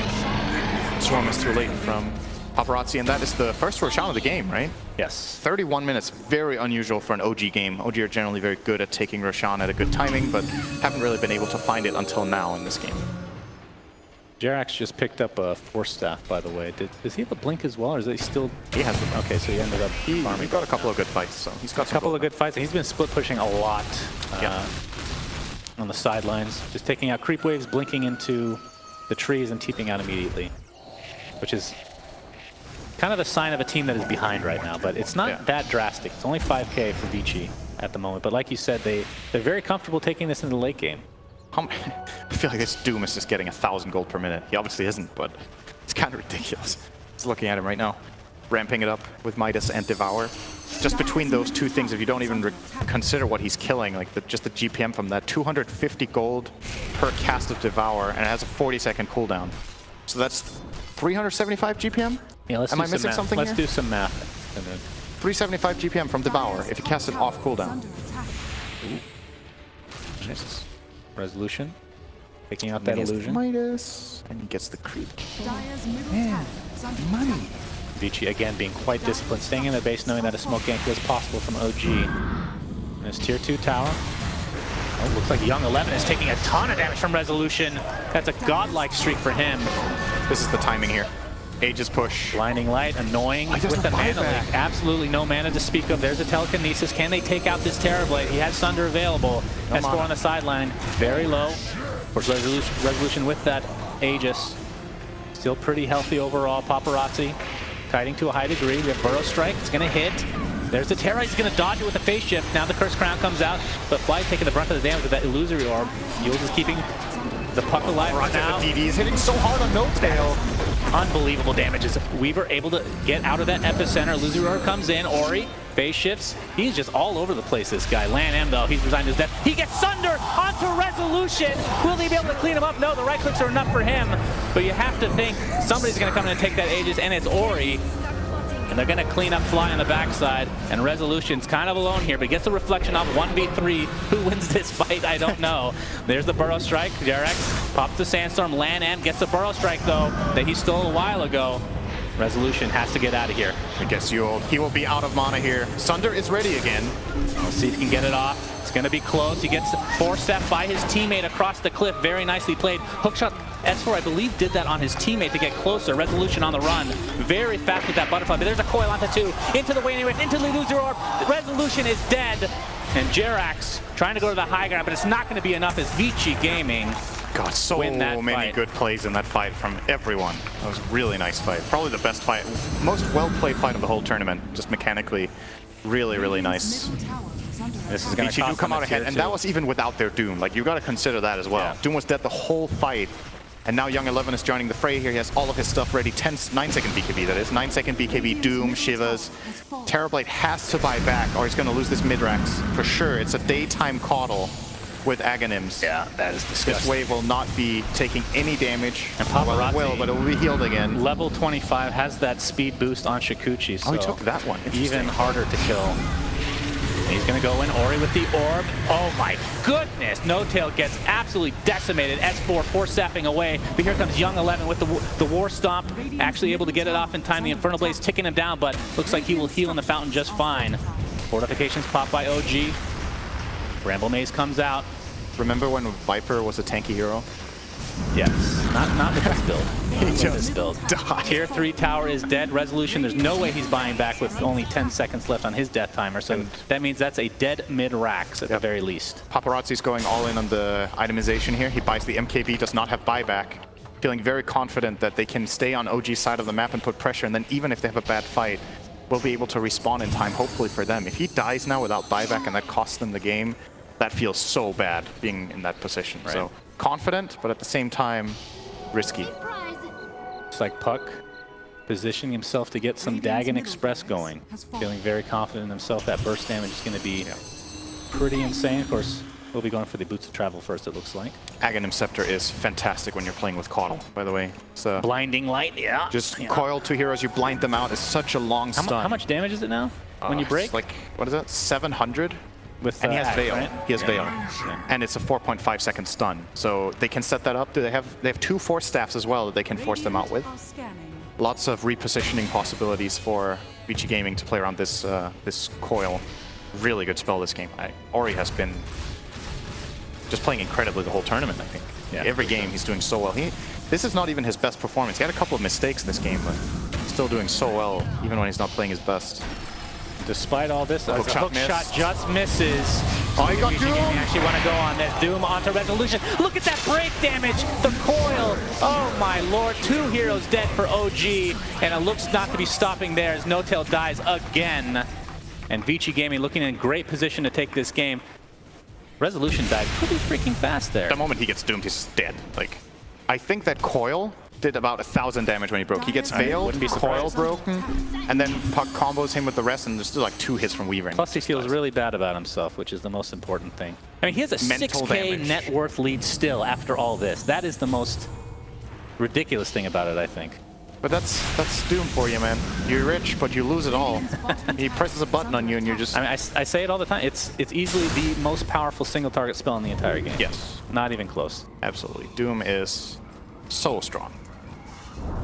Swarm is too late from Paparazzi, and that is the first Roshan of the game, right? Yes. 31 minutes, very unusual for an OG game. OG are generally very good at taking Roshan at a good timing, but haven't really been able to find it until now in this game. Jerax just picked up a Force Staff, by the way. Does he have a Blink as well, or is he still... He has the... Okay, so he ended up farming. He's got a couple of good fights, so he's got a couple of good fights, and he's been split pushing a lot on the sidelines. Just taking out creep waves, blinking into the trees, and TPing out immediately. Which is kind of a sign of a team that is behind right now, but it's not that drastic. It's only 5k for Vici at the moment, but like you said, they're very comfortable taking this into the late game. I feel like this Doom is just getting 1,000 gold per minute. He obviously isn't, but it's kind of ridiculous. Just looking at him right now, ramping it up with Midas and Devour. Just between those two things, if you don't even consider what he's killing, like just the GPM from that, 250 gold per cast of Devour, and it has a 40-second cooldown. So that's 375 GPM? Yeah, Am I missing something here? Let's do some math. 375 GPM from Devour if you cast it off cooldown. Ooh. Jesus. Resolution. Taking out that illusion. Midas. And he gets the creep. Man, money. Vici again being quite disciplined, staying in the base, knowing that a smoke gank was possible from OG. And his tier 2 tower. Oh, looks like Young 11 is taking a ton of damage from Resolution. That's a godlike streak for him. This is the timing here. Aegis push. Blinding Light, annoying with the mana leak. Absolutely no mana to speak of. There's a telekinesis. Can they take out this Terrorblade? He has Sunder available. S4 on the sideline. Very low. Of course, Resolution with that Aegis. Still pretty healthy overall. Paparazzi kiting to a high degree. We have Burrow Strike. It's going to hit. There's the Terra. He's going to dodge it with a Phase Shift. Now the Cursed Crown comes out, but Fly taking the brunt of the damage with that Illusory Orb. Yules is keeping the puck alive for now. The DD is hitting so hard on No Tail. Unbelievable damages. Weaver able to get out of that epicenter. Illusory Orb comes in. Ori, Phase Shifts. He's just all over the place, this guy. Lan M, though, he's resigned his death. He gets Sunder onto Resolution. Will they be able to clean him up? No, the right clicks are enough for him. But you have to think somebody's going to come in and take that Aegis, and it's Ori. And they're going to clean up Fly on the backside. And Resolution's kind of alone here, but gets a reflection off 1v3. Who wins this fight? I don't know. There's the Burrow Strike. Jarex pops the Sandstorm. Lan M gets the Burrow Strike, though, that he stole a while ago. Resolution has to get out of here. I guess he will be out of mana here. Sunder is ready again. Let's see if he can get it off. It's going to be close. He gets 4-step by his teammate across the cliff. Very nicely played. Hookshot S4, I believe, did that on his teammate to get closer. Resolution on the run. Very fast with that butterfly. But there's a coil onto 2. Into the waning wave. Into the Illusory Orb. Resolution is dead. And Jerax trying to go to the high ground, but it's not going to be enough as Vici Gaming God, so many good plays in that fight from everyone. That was a really nice fight. Probably the best fight, most well-played fight of the whole tournament. Just mechanically, really, really nice. This is going to come out ahead, and that was even without their Doom. Like, you got to consider that as well. Yeah. Doom was dead the whole fight, and now Young 11 is joining the fray here. He has all of his stuff ready. 9-second BKB, that is. 9-second BKB, Doom, Shivas. Terrorblade has to buy back, or he's going to lose this mid-rax for sure. It's a daytime Caudle with Aghanims. Yeah, that is disgusting. This wave will not be taking any damage. And Paparazzi, well, but it will be healed again. Level 25 has that speed boost on Shikuchi, so he took that one. Even harder to kill. And he's going to go in. Ori with the orb. Oh my goodness! No Tail gets absolutely decimated. S4 4-stepping away. But here comes Young 11 with the War Stomp. Actually able to get it off in time. The Infernal Blaze ticking him down, but looks like he will heal in the fountain just fine. Fortifications popped by OG. Bramble Maze comes out. Remember when Viper was a tanky hero? Yes, not with this build. He just died. Tier 3 tower is dead. Resolution, there's no way he's buying back with only 10 seconds left on his death timer, so that means that's a dead mid-rax at the very least. Paparazzi's going all in on the itemization here. He buys the MKB, does not have buyback. Feeling very confident that they can stay on OG's side of the map and put pressure, and then even if they have a bad fight, we'll be able to respawn in time, hopefully for them. If he dies now without buyback and that costs them the game, that feels so bad being in that position. Right. So confident, but at the same time, risky. It's like Puck positioning himself to get some Dagon Express going. Feeling very confident in himself. That burst damage is going to be pretty insane. Of course, we'll be going for the Boots of Travel first, it looks like. Aghanim Scepter is fantastic when you're playing with Caudle, by the way. So Blinding Light, yeah. Just coil 2 heroes, you blind them out. It's such a long stun. How much damage is it now when you break? Like, what is it? 700? And he has Veil. Right? He has Veil. And it's a 4.5 second stun. So they can set that up. They have 2 Force Staffs as well that they can force them out with. Lots of repositioning possibilities for Vici Gaming to play around this this coil. Really good spell this game. Ori has been just playing incredibly the whole tournament, I think. Yeah, every game he's doing so well. This is not even his best performance. He had a couple of mistakes in this game, but still doing so well, even when he's not playing his best. Despite all this, the hook shot just misses. Oh, he got Doom! Actually want to go on this. Doom onto Resolution. Look at that break damage! The coil! Oh my lord, 2 heroes dead for OG, and it looks not to be stopping there as No Tail dies again. And Vici Gaming looking in great position to take this game. Resolution died pretty freaking fast there. The moment he gets doomed, he's dead. Like, I think that coil did about 1,000 damage when he broke. He gets Veiled, coil broken, and then Puck combos him with the rest, and there's still like 2 hits from Weaver. Plus he feels really bad about himself, which is the most important thing. I mean, he has a 6K net worth lead still after all this. That is the most ridiculous thing about it, I think. But that's Doom for you, man. You're rich, but you lose it all. He presses a button on you, and you're just... I mean, I say it all the time. It's easily the most powerful single target spell in the entire game. Yes. Not even close. Absolutely. Doom is so strong.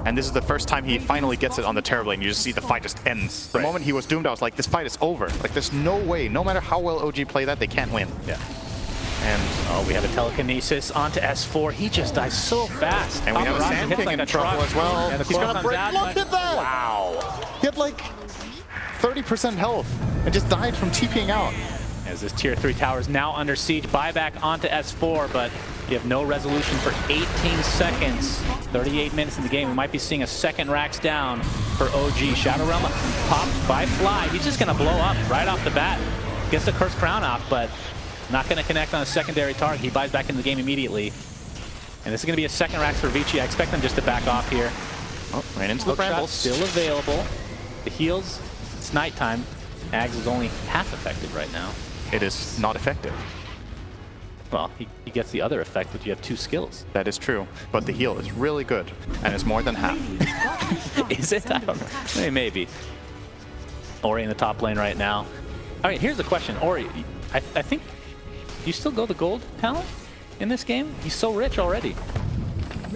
And this is the first time he finally gets it on the Terror Blade, and you just see the fight just ends. The moment he was doomed, I was like, this fight is over. Like, there's no way, no matter how well OG play that, they can't win. Yeah. And we have a telekinesis onto S4. He just dies so fast. And we have a Sand King in trouble as well. Yeah, He's gonna break. Look at that! Wow. He had like 30% health and just died from TPing out. As this tier 3 tower is now under siege, buyback onto S4, but you have no resolution for 18 seconds. 38 minutes in the game. We might be seeing a second racks down for OG. Shadow Realm popped by Fly. He's just gonna blow up right off the bat. Gets the Cursed Crown off, but not gonna connect on a secondary target. He buys back in the game immediately. And this is gonna be a second racks for Vici. I expect them just to back off here. Oh, ran into the brambles. Still available. The heals, it's nighttime. Ags is only half affected right now. It is not effective. Well, he gets the other effect, but you have 2 skills. That is true, but the heal is really good, and it's more than half. Is it? I don't know. Maybe. Ori in the top lane right now. All right, here's the question. Ori, I think, do you still go the gold talent in this game? He's so rich already.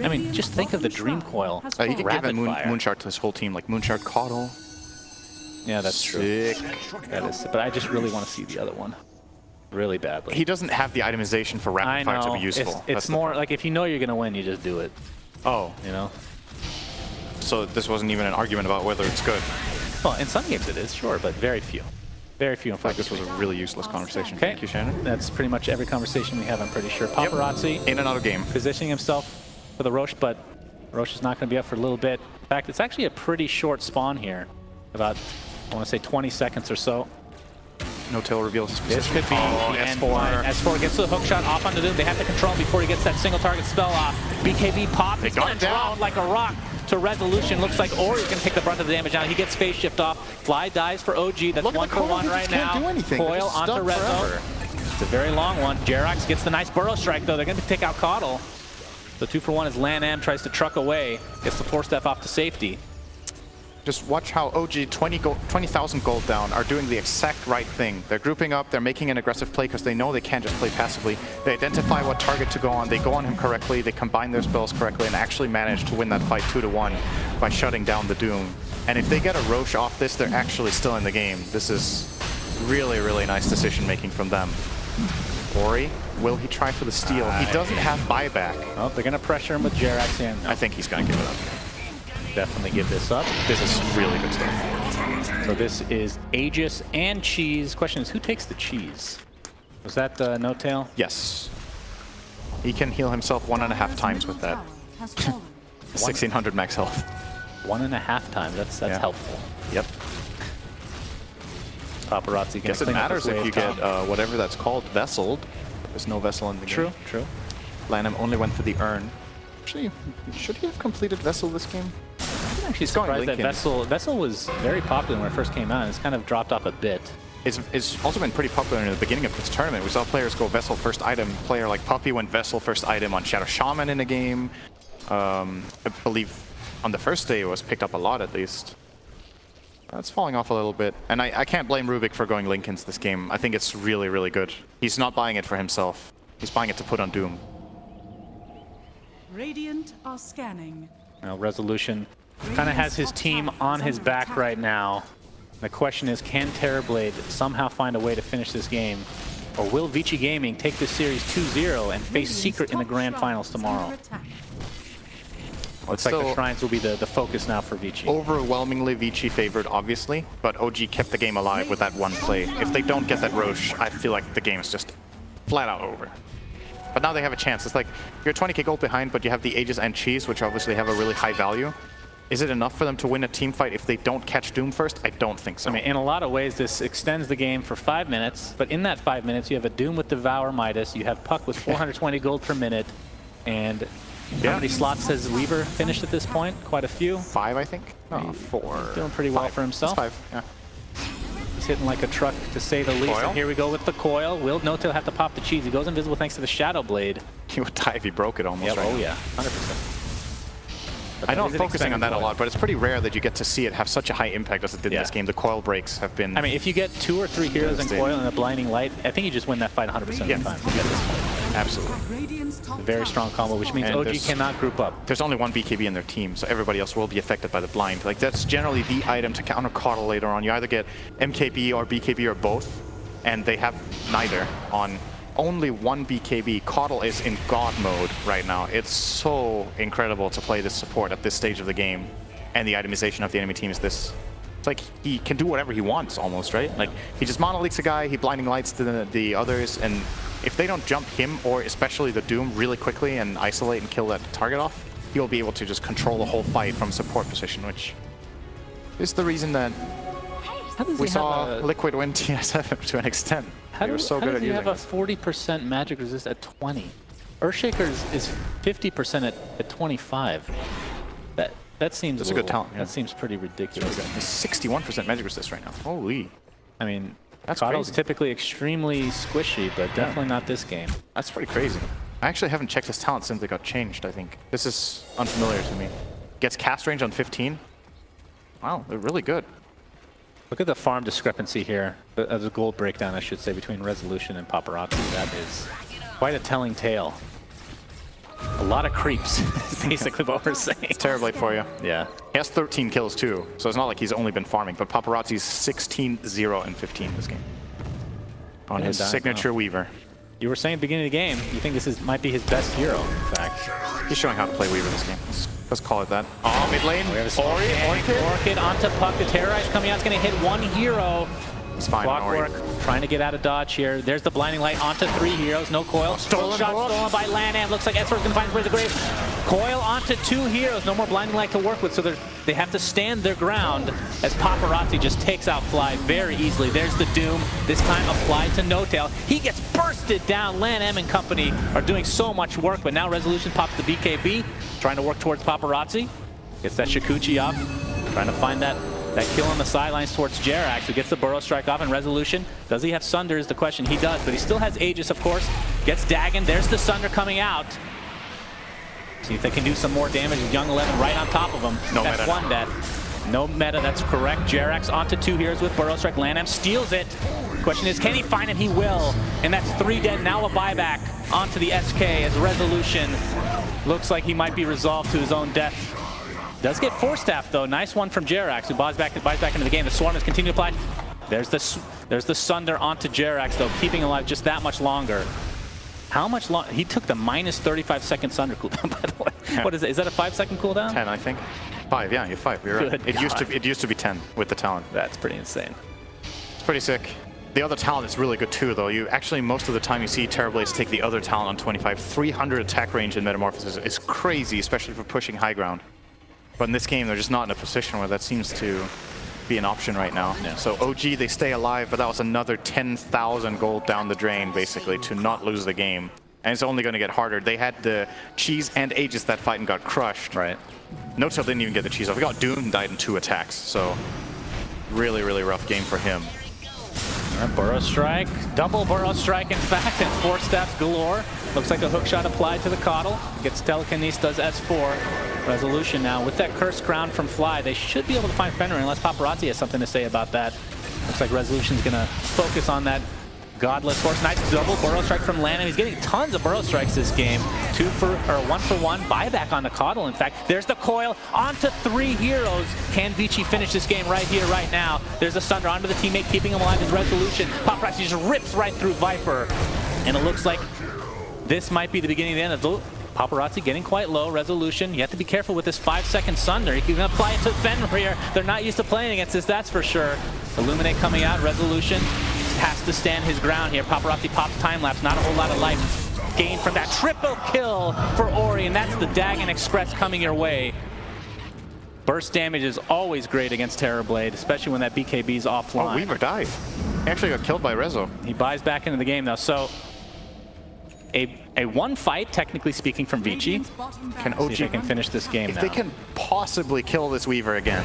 I mean, just think of the Dream Coil. You can give a Moonshard to his whole team, like Moonshard Caudle. Yeah, that's Sick. true. That is, but I just really want to see the other one. Really badly. He doesn't have the itemization for rapid fire to be useful. It's more like if you know you're going to win, you just do it. Oh. You know? So this wasn't even an argument about whether it's good. Well, in some games it is, sure, but very few. Very few. In fact, this was a really useless conversation. Okay. Thank you, Shannon. That's pretty much every conversation we have, I'm pretty sure. Paparazzi. Yep. In and out of game. Positioning himself for the Roche, but Roche is not going to be up for a little bit. In fact, it's actually a pretty short spawn here. About, I want to say 20 seconds or so. No tail reveals his position. This could be the end line. S4 gets the hook shot off onto Doom. They have to control him before he gets that single target spell off. BKB pop. It's going to drop like a rock to resolution. Looks like Ori's going to take the brunt of the damage now. He gets phase shift off. Fly dies for OG. That's 1 for 1 right now. Coil onto Rezo. It's a very long one. Jerox gets the nice burrow strike though. They're going to take out Caudle. The 2 for 1 is Lan Am tries to truck away. Gets the 4-step off to safety. Just watch how OG 20,000 gold down are doing the exact right thing. They're grouping up, they're making an aggressive play because they know they can't just play passively. They identify what target to go on, they go on him correctly, they combine their spells correctly, and actually manage to win that fight 2-1 by shutting down the Doom. And if they get a Roche off this, they're actually still in the game. This is really, really nice decision making from them. Ori, will he try for the steal? He doesn't have buyback. Oh, they're going to pressure him with Jerax in. I think he's going to give it up. Definitely give this up. This is really good stuff. So this is Aegis and Cheese. Question is, who takes the Cheese? Was that No Tail? Yes. He can heal himself 1.5 times with that. 1600 max health. 1.5 times. That's helpful. Yep. Paparazzi. Guess it matters if you get whatever that's called vesseled. There's no vessel in the game. True. True. Lanham only went for the urn. Actually, should he have completed Vessel this game? I'm actually surprised that Vessel was very popular when it first came out, and it's kind of dropped off a bit. It's also been pretty popular in the beginning of this tournament. We saw players go Vessel first item. Player like Puppy went Vessel first item on Shadow Shaman in a game. I believe on the first day it was picked up a lot at least. It's falling off a little bit. And I can't blame Rubik for going Linken's this game. I think it's really, really good. He's not buying it for himself. He's buying it to put on Doom. Radiant are scanning. Now Resolution kind of has his team on his back right now. The question is, can Terrorblade somehow find a way to finish this game? Or will Vici Gaming take this series 2-0 and face Secret in the Grand Finals tomorrow? Looks like the Shrines will be the focus now for Vici. Overwhelmingly Vici favored, obviously, but OG kept the game alive with that one play. If they don't get that Roche, I feel like the game is just flat out over. But now they have a chance. It's like, you're 20k gold behind, but you have the Aegis and Cheese, which obviously have a really high value. Is it enough for them to win a team fight if they don't catch Doom first? I don't think so. I mean, in a lot of ways, this extends the game for 5 minutes, but in that 5 minutes, you have a Doom with Devour Midas, you have Puck with 420 gold per minute, and how many slots has Weaver finished at this point? Quite a few. 5, I think? No, 4. He's doing pretty well for himself. It's 5, yeah. He's hitting like a truck, to say the least. And here we go with the coil. Will No-Tail have to pop the Cheese? He goes invisible thanks to the Shadow Blade. He would die if he broke it almost. Yep, right oh now. yeah, 100%. I know I'm focusing on that a lot, but it's pretty rare that you get to see it have such a high impact as it did in this game. The coil breaks have been... I mean, if you get 2 or 3 heroes in coil and a blinding light, I think you just win that fight 100% of the time. Absolutely. Radiant's top Very tower strong combo, which means And OG there's- cannot group up. There's only one BKB in their team, so everybody else will be affected by the blind. Like, that's generally the item to counter Coddle later on. You either get MKB or BKB or both, and they have neither on only one BKB. Coddle is in God mode right now. It's so incredible to play this support at this stage of the game, and the itemization of the enemy team is this. It's like he can do whatever he wants almost, right? Like, he just mono-leaks a guy, he blinding lights to the others, and if they don't jump him or especially the Doom really quickly and isolate and kill that target off, he'll be able to just control the whole fight from support position, which is the reason that we saw Liquid win TSF to an extent. They were so good at he using have a this. 40% magic resist at 20? Earthshaker is 50% at 25. That seems That's a good talent, yeah. That seems pretty ridiculous. He's 61% magic resist right now. Holy. I mean, That's Coddle's crazy. typically extremely squishy, but definitely not this game. That's pretty crazy. I actually haven't checked his talent since they got changed, I think. This is unfamiliar to me. Gets cast range on 15. Wow, they're really good. Look at the farm discrepancy here, the gold breakdown, I should say, between Resolution and Paparazzi. That is quite a telling tale. A lot of creeps, is basically what we're saying. It's Terrorblade for you. Yeah. He has 13 kills too, so it's not like he's only been farming, but Paparazzi's 16, 0, and 15 this game. On his signature Weaver. You were saying at the beginning of the game, you think this might be his best hero, in fact. He's showing how to play Weaver this game. Let's call it that. Oh, mid lane. We have a Orchid onto Puck. The Terrorize coming out. It's going to hit one hero. He's fine on Ori. Clockwork trying to get out of dodge here. There's the blinding light onto 3 heroes. No coil. Stolen shot hook. stolen by Lanham. Looks like Esper's going to find his way to the grave. Coil onto 2 heroes. No more blinding light to work with, so they have to stand their ground as Paparazzi just takes out Fly very easily. There's the Doom. This time applied to No Tail. He gets bursted down. Lanham and company are doing so much work, but now Resolution pops the BKB, trying to work towards Paparazzi. Gets that Shikuchi off, trying to find that kill on the sidelines towards Jerax, who gets the Burrow Strike off in Resolution. Does he have Sunder is the question. He does, but he still has Aegis, of course. Gets Dagon. There's the Sunder coming out. See if they can do some more damage with Young 11 right on top of him. No that's meta. one death. No meta, that's correct. Jerax onto 2 heroes with Burrow Strike. Lanham steals it. Question is, can he find it? He will. And that's 3 dead. Now a buyback onto the SK as Resolution looks like he might be resolved to his own death. Does get Force Staff though. Nice one from Jerax, who buys back into the game. The Swarm has continued to apply. There's the Sunder onto Jerax though, keeping alive just that much longer. How much long? He took the minus 35-second Sunder cooldown, by the way. What is it? Is that a 5-second cooldown? 10, I think. 5, yeah, you're 5. You're right. It used to be 10 with the talent. That's pretty insane. It's pretty sick. The other talent is really good too, though. You actually, most of the time you see Terrorblades take the other talent on 25. 300 attack range in Metamorphosis is crazy, especially for pushing high ground. But in this game, they're just not in a position where that seems to be an option right now. Yeah. So OG, they stay alive, but that was another 10,000 gold down the drain, basically, to not lose the game. And it's only going to get harder. They had the Cheese and Aegis that fight and got crushed. Right. No Tail didn't even get the Cheese off. He got Doom, died in 2 attacks. So really, really rough game for him. Burrow Strike, double Burrow Strike in fact, and Force Staffs galore. Looks like a hook shot applied to the Coddle. Gets Telekinesis, does S4. Resolution now with that Cursed Crown from Fly. They should be able to find Fenrir unless Paparazzi has something to say about that. Looks like Resolution's gonna focus on that Godless Horse. Nice double Burrow Strike from Lanham. He's getting tons of Burrow Strikes this game. 1 for 1 buyback on the Coddle. In fact, there's the coil onto 3 heroes. Can Vici finish this game right here, right now? There's a Sunder onto the teammate, keeping him alive. His Resolution. Paparazzi just rips right through Viper. And it looks like this might be the beginning of the end of the Paparazzi getting quite low. Resolution. You have to be careful with this 5-second Sunder. You can apply it to Fenrir. They're not used to playing against this, that's for sure. Illuminate coming out. Resolution has to stand his ground here. Paparazzi pops time lapse. Not a whole lot of life gained from that. Triple kill for Ori, and that's the Dagon Express coming your way. Burst damage is always great against Terrorblade, especially when that BKB is offline. Oh, Weaver died. He actually got killed by Rezo. He buys back into the game though. So a 1 fight, technically speaking, from Vici. Can See if they OG can finish this game If now. they can possibly kill this Weaver again,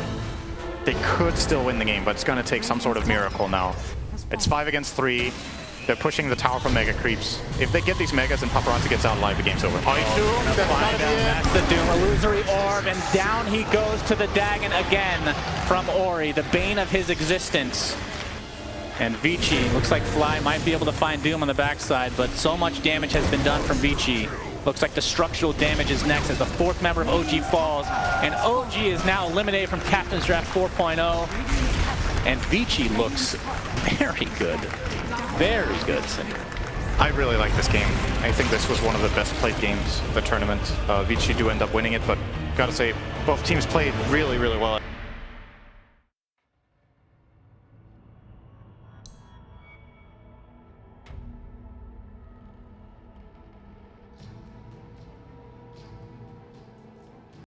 they could still win the game, but it's going to take some sort of miracle now. It's 5 against 3. They're pushing the tower from Mega Creeps. If they get these Megas and Paparazzi gets out alive, the game's over. That's the Doom. Illusory Orb, and down he goes to the Dagon again from Ori, the bane of his existence. And Vici, looks like Fly might be able to find Doom on the backside, but so much damage has been done from Vici. Looks like the structural damage is next as the 4th member of OG falls. And OG is now eliminated from Captain's Draft 4.0. And Vici looks very good. Very good. I really like this game. I think this was one of the best played games of the tournament. Vici do end up winning it, but gotta say, both teams played really, really well.